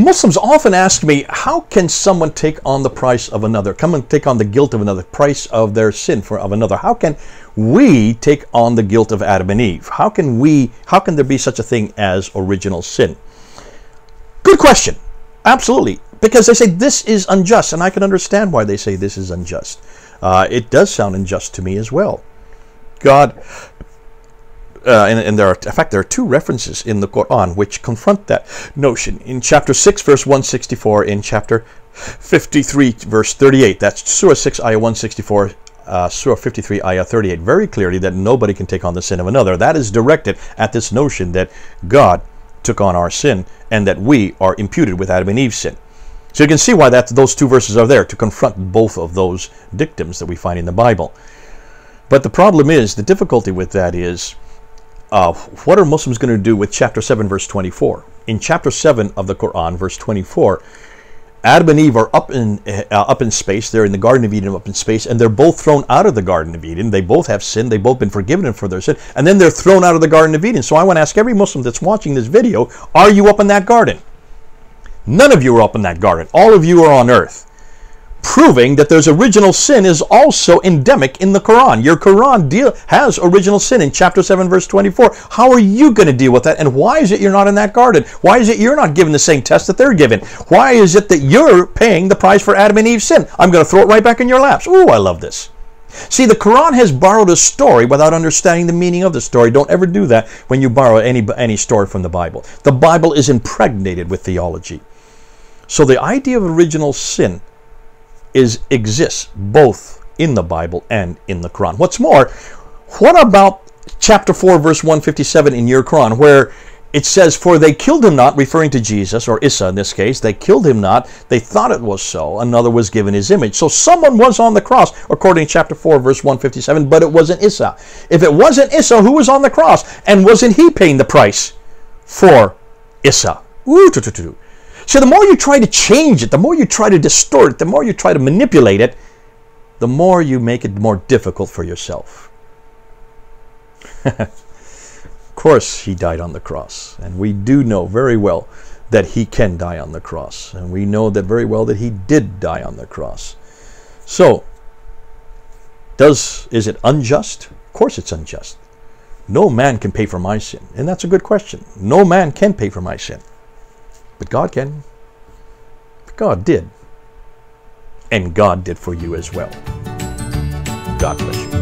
Muslims often ask me, how can someone take on the price of another? Come and take on the guilt of another, price of their sin of another. How can we take on the guilt of Adam and Eve? How can there be such a thing as original sin? Good question. Absolutely. Because they say this is unjust, and I can understand why they say this is unjust. It does sound unjust to me as well. God, and there are two references in the Qur'an which confront that notion. In chapter 6, verse 164, in chapter 53, verse 38. That's Surah 6, ayah 164, Surah 53, ayah 38. Very clearly that nobody can take on the sin of another. That is directed at this notion that God took on our sin and that we are imputed with Adam and Eve's sin. So you can see why those two verses are there, to confront both of those dictums that we find in the Bible. But the problem is, the difficulty with that is, what are Muslims going to do with chapter 7, verse 24? In chapter 7 of the Quran, verse 24, Adam and Eve are up in space. They're in the Garden of Eden, up in space, and they're both thrown out of the Garden of Eden. They both have sinned. They've both been forgiven for their sin, and then they're thrown out of the Garden of Eden. So I want to ask every Muslim that's watching this video, are you up in that garden? None of you are up in that garden. All of you are on earth. Proving that there's original sin is also endemic in the Quran. Your Quran has original sin in chapter 7, verse 24. How are you going to deal with that? And why is it you're not in that garden? Why is it you're not given the same test that they're given? Why is it that you're paying the price for Adam and Eve's sin? I'm going to throw it right back in your laps. Ooh, I love this. See, the Quran has borrowed a story without understanding the meaning of the story. Don't ever do that when you borrow any story from the Bible. The Bible is impregnated with theology. So the idea of original sin exists both in the Bible and in the Quran. What's more, what about chapter 4, verse 157 in your Quran, where it says, "For they killed him not," referring to Jesus, or Isa in this case, "they killed him not, they thought it was so, another was given his image." So someone was on the cross, according to chapter 4, verse 157, but it wasn't Isa. If it wasn't Isa, who was on the cross? And wasn't he paying the price for Isa? So the more you try to change it, the more you try to distort it, the more you try to manipulate it, the more you make it more difficult for yourself. Of course, he died on the cross. And we do know very well that he can die on the cross. And we know that very well that he did die on the cross. So, is it unjust? Of course it's unjust. No man can pay for my sin. And that's a good question. No man can pay for my sin. But God can. God did. And God did for you as well. God bless you.